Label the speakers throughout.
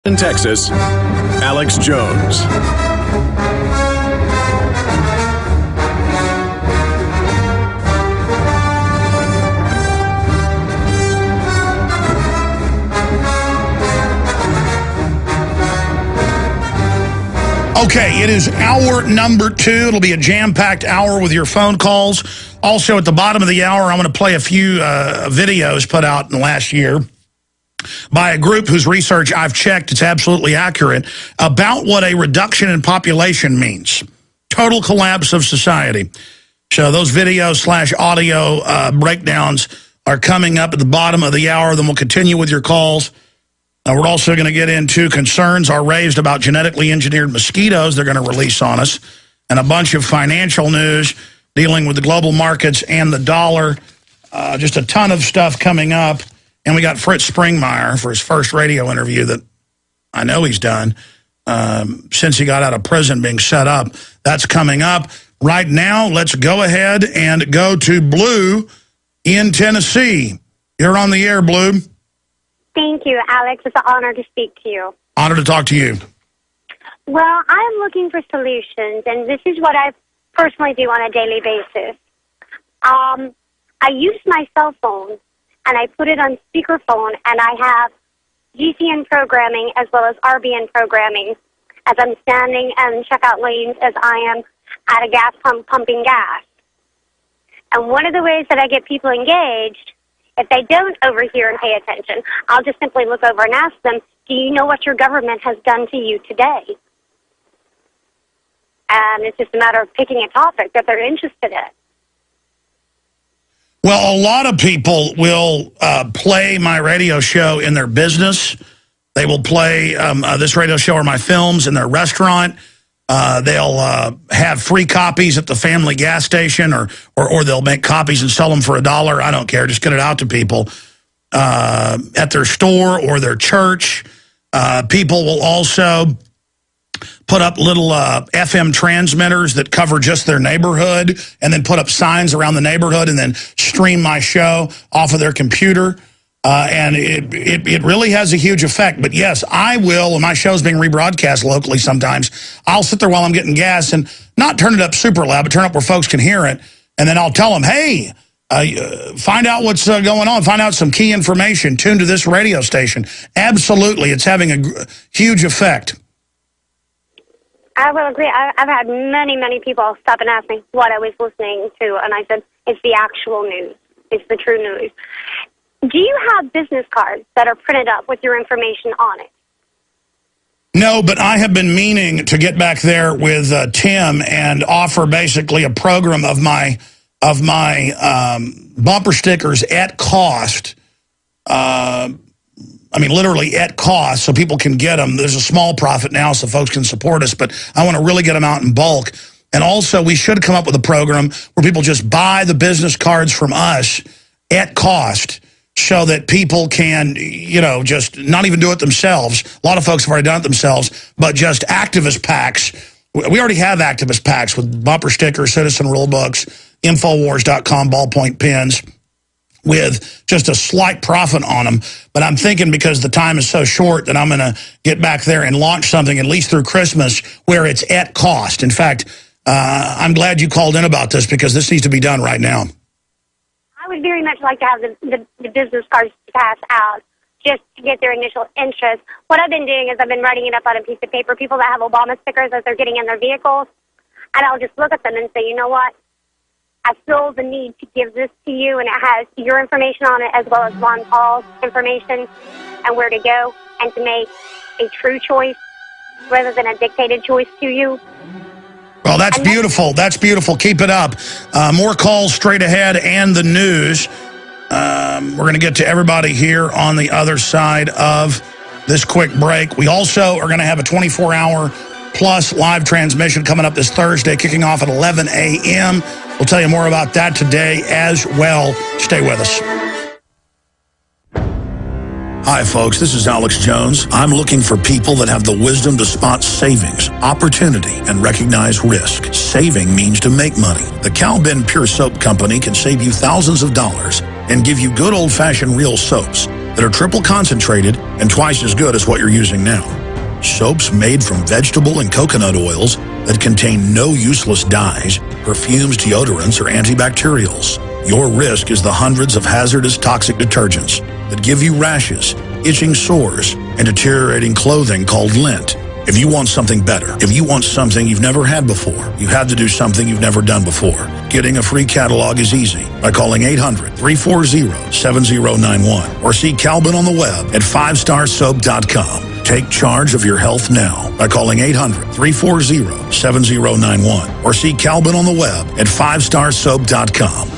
Speaker 1: In Texas, Alex Jones.
Speaker 2: Okay, it is hour number 2. It'll be a jam-packed hour with your phone calls. Also, at the bottom of the hour, I'm going to play a few videos put out in the last year by a group whose research I've checked, it's absolutely accurate, about what a reduction in population means. Total collapse of society. So those video/audio breakdowns are coming up at the bottom of the hour. Then we'll continue with your calls. We're also going to get into concerns are raised about genetically engineered mosquitoes they're going to release on us, and a bunch of financial news dealing with the global markets and the dollar. Just a ton of stuff coming up. And we got Fritz Springmeier for his first radio interview that I know he's done since he got out of prison being set up. That's coming up. Right now, let's go ahead and go to Blue in Tennessee. You're on the air, Blue.
Speaker 3: Thank you, Alex. It's an honor to speak to you.
Speaker 2: Honor to talk to you.
Speaker 3: Well, I'm looking for solutions, and this is what I personally do on a daily basis. I use my cell phone, and I put it on speakerphone, and I have GCN programming as well as RBN programming as I'm standing in checkout lanes as I am at a gas pump pumping gas. And one of the ways that I get people engaged, if they don't overhear and pay attention, I'll just simply look over and ask them, do you know what your government has done to you today? And it's just a matter of picking a topic that they're interested in.
Speaker 2: Well, a lot of people will play my radio show in their business. They will play this radio show or my films in their restaurant. They'll have free copies at the family gas station, or they'll make copies and sell them for $1. I don't care. Just get it out to people at their store or their church. People will also put up little FM transmitters that cover just their neighborhood, and then put up signs around the neighborhood, and then stream my show off of their computer. And it really has a huge effect. But yes, I will, when my show's being rebroadcast locally sometimes, I'll sit there while I'm getting gas and not turn it up super loud, but turn it up where folks can hear it. And then I'll tell them, hey, find out what's going on. Find out some key information. Tune to this radio station. Absolutely, it's having a huge effect.
Speaker 3: I will agree. I've had many people stop and ask me what I was listening to, and I said, it's the actual news. It's the true news. Do you have business cards that are printed up with your information on it?
Speaker 2: No, but I have been meaning to get back there with Tim and offer basically a program of my bumper stickers at cost. I mean, literally at cost, so people can get them. There's a small profit now, so folks can support us, but I want to really get them out in bulk. And also, we should come up with a program where people just buy the business cards from us at cost, so that people can, just not even do it themselves. A lot of folks have already done it themselves, but just activist packs. We already have activist packs with bumper stickers, citizen rule books, Infowars.com ballpoint pens, with just a slight profit on them. But I'm thinking, because the time is so short, that I'm going to get back there and launch something, at least through Christmas, where it's at cost. In fact, I'm glad you called in about this, because this needs to be done right now.
Speaker 3: I would very much like to have the business cards pass out just to get their initial interest. What I've been doing is I've been writing it up on a piece of paper, people that have Obama stickers as they're getting in their vehicles, and I'll just look at them and say, you know what? I feel the need to give this to you, and it has your information on it as well as Ron Paul's information and where to go, and to make a true choice rather than a dictated choice to you.
Speaker 2: Well, that's beautiful. That's beautiful. Keep it up. More calls straight ahead and the news. We're going to get to everybody here on the other side of this quick break. We also are going to have a 24-hour plus live transmission coming up this Thursday, kicking off at 11 a.m. We'll tell you more about that today as well. Stay with us. Hi, folks. This is Alex Jones. I'm looking for people that have the wisdom to spot savings, opportunity, and recognize risk. Saving means to make money. The Cal Ben Pure Soap Company can save you thousands of dollars and give you good old-fashioned real soaps. that are triple concentrated and twice as good as what you're using now. Soaps made from vegetable and coconut oils that contain no useless dyes, perfumes, deodorants, or antibacterials. Your risk is the hundreds of hazardous toxic detergents that give you rashes, itching sores, and deteriorating clothing called lint. If you want something better, if you want something you've never had before, you have to do something you've never done before. Getting a free catalog is easy by calling 800-340-7091 or see Calvin on the web at 5starsoap.com. Take charge of your health now by calling 800-340-7091 or see Calvin on the web at 5starsoap.com.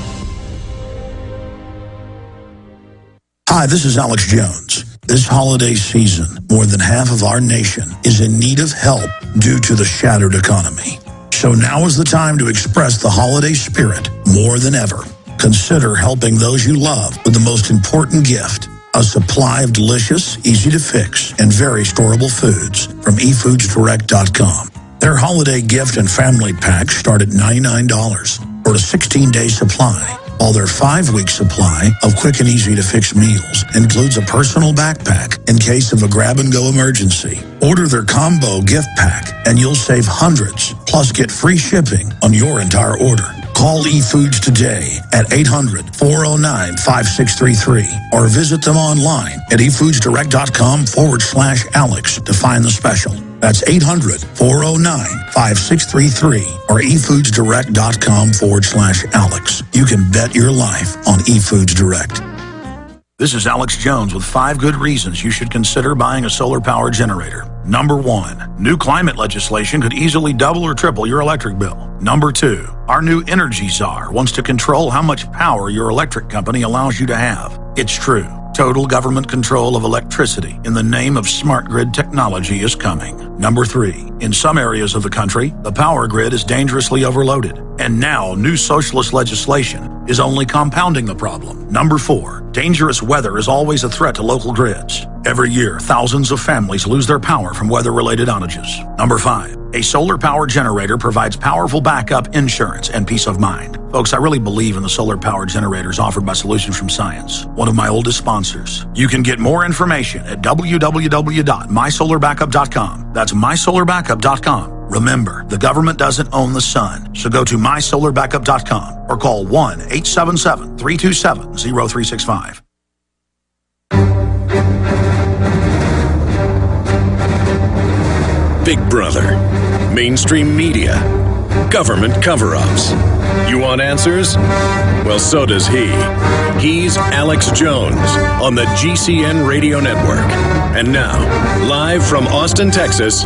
Speaker 2: Hi, this is Alex Jones. This holiday season, more than half of our nation is in need of help due to the shattered economy. So now is the time to express the holiday spirit more than ever. Consider helping those you love with the most important gift, a supply of delicious, easy-to-fix, and very storable foods from eFoodsDirect.com. Their holiday gift and family packs start at $99 for a 16-day supply, while their 5-week supply of quick and easy-to-fix meals includes a personal backpack in case of a grab-and-go emergency. Order their combo gift pack, and you'll save hundreds, plus get free shipping on your entire order. Call eFoods today at 800-409-5633 or visit them online at eFoodsDirect.com/Alex to find the special. That's 800-409-5633 or eFoodsDirect.com/Alex. You can bet your life on eFoods Direct. This is Alex Jones with 5 good reasons you should consider buying a solar power generator. Number 1, new climate legislation could easily double or triple your electric bill. Number 2, our new energy czar wants to control how much power your electric company allows you to have. It's true. Total government control of electricity in the name of smart grid technology is coming. Number 3, in some areas of the country, the power grid is dangerously overloaded. And now, new socialist legislation is only compounding the problem. Number 4, dangerous weather is always a threat to local grids. Every year, thousands of families lose their power from weather-related outages. Number 5, a solar power generator provides powerful backup insurance and peace of mind. Folks, I really believe in the solar power generators offered by Solutions from Science, one of my oldest sponsors. You can get more information at www.mysolarbackup.com. That's mysolarbackup.com. Remember, the government doesn't own the sun, so go to mysolarbackup.com or call 1-877-327-0365.
Speaker 1: Big Brother, mainstream media, government cover-ups. You want answers? Well, so does he. He's Alex Jones on the GCN Radio Network. And now, live from Austin, Texas,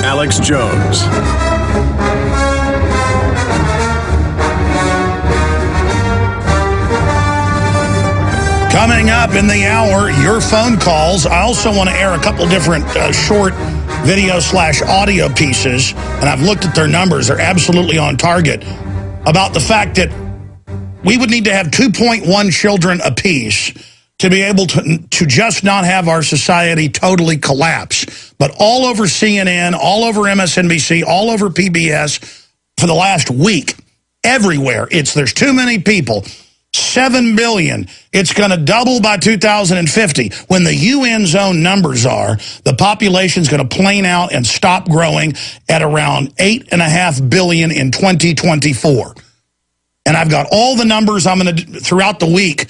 Speaker 1: Alex Jones.
Speaker 2: Coming up in the hour, your phone calls. I also want to air a couple different short video/audio pieces, and I've looked at their numbers. They're absolutely on target about the fact that we would need to have 2.1 children apiece to be able to just not have our society totally collapse. But all over CNN, all over MSNBC, all over PBS for the last week, everywhere, there's too many people. 7 billion. It's going to double by 2050. When the UN's own numbers are, the population's going to plane out and stop growing at around 8.5 billion in 2024. And I've got all the numbers. I'm going to, throughout the week,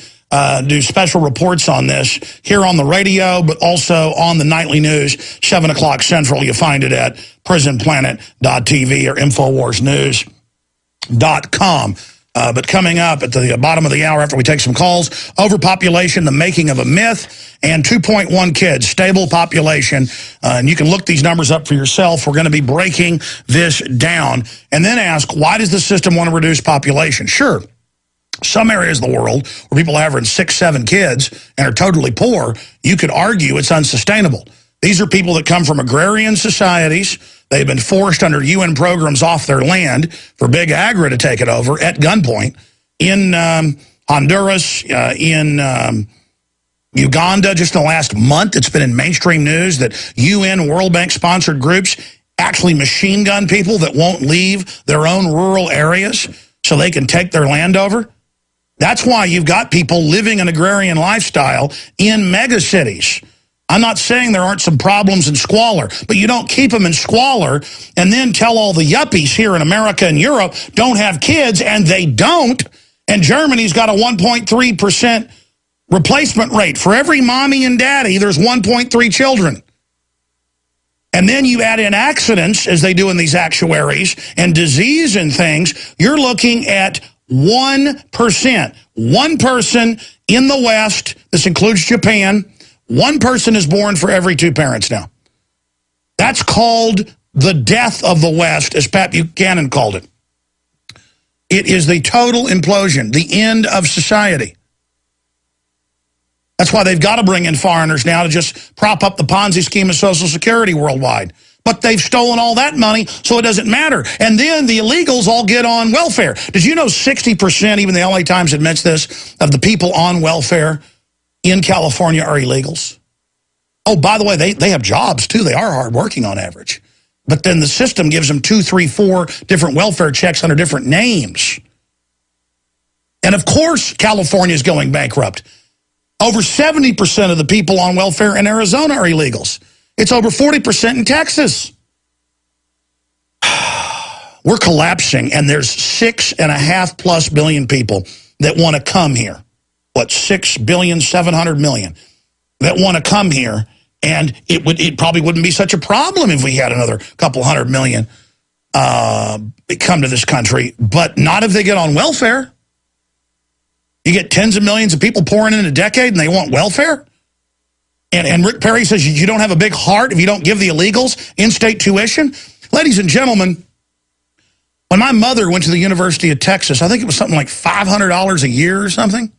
Speaker 2: do special reports on this here on the radio, but also on the nightly news, 7 o'clock Central. You find it at prisonplanet.tv or InfoWarsNews.com. But coming up at the bottom of the hour after we take some calls, overpopulation, the making of a myth, and 2.1 kids, stable population. And you can look these numbers up for yourself. We're going to be breaking this down and then ask, why does the system want to reduce population? Sure, some areas of the world where people are averaging 6, 7 kids and are totally poor, you could argue it's unsustainable. These are people that come from agrarian societies. They've been forced under UN programs off their land for Big Agra to take it over at gunpoint in Honduras, in Uganda. Just in the last month, it's been in mainstream news that UN, World Bank-sponsored groups actually machine gun people that won't leave their own rural areas so they can take their land over. That's why you've got people living an agrarian lifestyle in megacities. I'm not saying there aren't some problems in squalor, but you don't keep them in squalor and then tell all the yuppies here in America and Europe don't have kids, and they don't. And Germany's got a 1.3% replacement rate. For every mommy and daddy, there's 1.3 children. And then you add in accidents, as they do in these actuaries, and disease and things, you're looking at 1%. One person in the West, this includes Japan, one person is born for every two parents now. That's called the death of the West, as Pat Buchanan called it. It is the total implosion, the end of society. That's why they've got to bring in foreigners now to just prop up the Ponzi scheme of Social Security worldwide. But they've stolen all that money, so it doesn't matter. And then the illegals all get on welfare. Did you know 60%, even the LA Times admits this, of the people on welfare in California are illegals? Oh, by the way, they have jobs, too. They are hardworking on average. But then the system gives them 2, 3, 4 different welfare checks under different names. And, of course, California is going bankrupt. Over 70% of the people on welfare in Arizona are illegals. It's over 40% in Texas. We're collapsing, and there's 6.5+ billion people that want to come here. What, 6,700,000,000 that want to come here, and it probably wouldn't be such a problem if we had another couple 100 million come to this country, but not if they get on welfare. You get tens of millions of people pouring in a decade and they want welfare? And Rick Perry says you don't have a big heart if you don't give the illegals in-state tuition? Ladies and gentlemen, when my mother went to the University of Texas, I think it was something like $500 a year or something.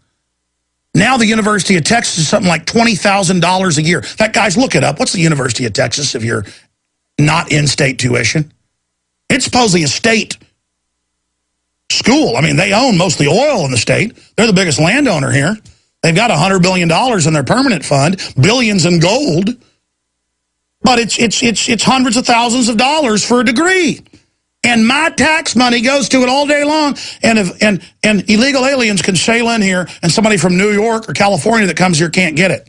Speaker 2: Now the University of Texas is something like $20,000 a year. That, guys, look it up. What's the University of Texas if you're not in-state tuition? It's supposedly a state school. I mean, they own most of the oil in the state. They're the biggest landowner here. They've got $100 billion in their permanent fund, billions in gold. But it's hundreds of thousands of dollars for a degree. And my tax money goes to it all day long. And illegal aliens can sail in here, and somebody from New York or California that comes here can't get it.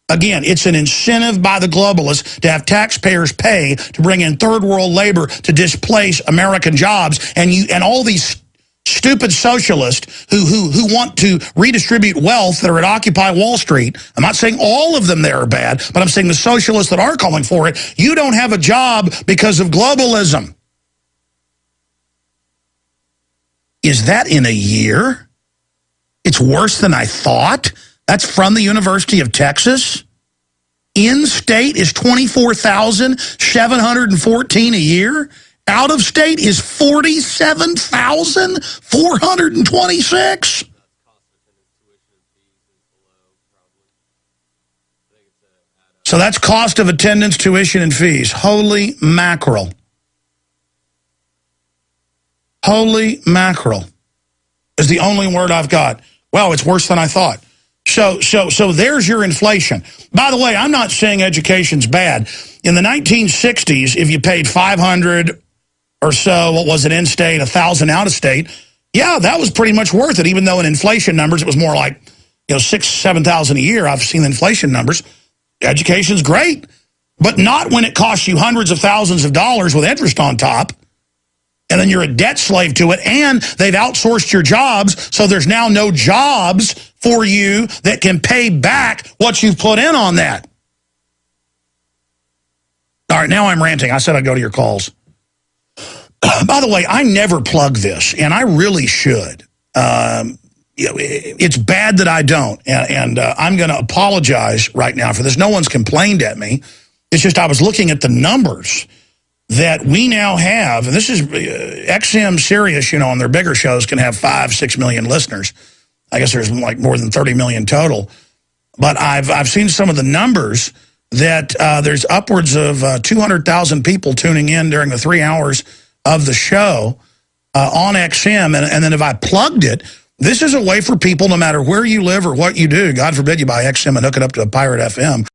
Speaker 2: Again, it's an incentive by the globalists to have taxpayers pay to bring in third world labor to displace American jobs. And all these stupid socialists who want to redistribute wealth that are at Occupy Wall Street. I'm not saying all of them there are bad, but I'm saying the socialists that are calling for it, you don't have a job because of globalism. Is that in a year? It's worse than I thought. That's from the University of Texas. In-state is $24,714 a year. Out of state is $47,426. So that's cost of attendance, tuition, and fees. Holy mackerel. Holy mackerel is the only word I've got. Well, it's worse than I thought. So there's your inflation. By the way, I'm not saying education's bad. In the 1960s, if you paid $500 or so, what was it, in-state, $1,000 out-of-state, yeah, that was pretty much worth it, even though in inflation numbers it was more like, $6,000 to $7,000 a year. I've seen the inflation numbers. Education's great, but not when it costs you hundreds of thousands of dollars with interest on top, and then you're a debt slave to it, and they've outsourced your jobs, so there's now no jobs for you that can pay back what you've put in on that. All right, now I'm ranting. I said I'd go to your calls. By the way, I never plug this, and I really should. It's bad that I don't, and I'm going to apologize right now for this. No one's complained at me. It's just I was looking at the numbers that we now have, and this is XM Sirius, on their bigger shows can have 5-6 million listeners. I guess there's like more than 30 million total. But I've seen some of the numbers that there's upwards of 200,000 people tuning in during the 3 hours of the show on XM. And then if I plugged it, this is a way for people, no matter where you live or what you do, God forbid you buy XM and hook it up to a pirate FM.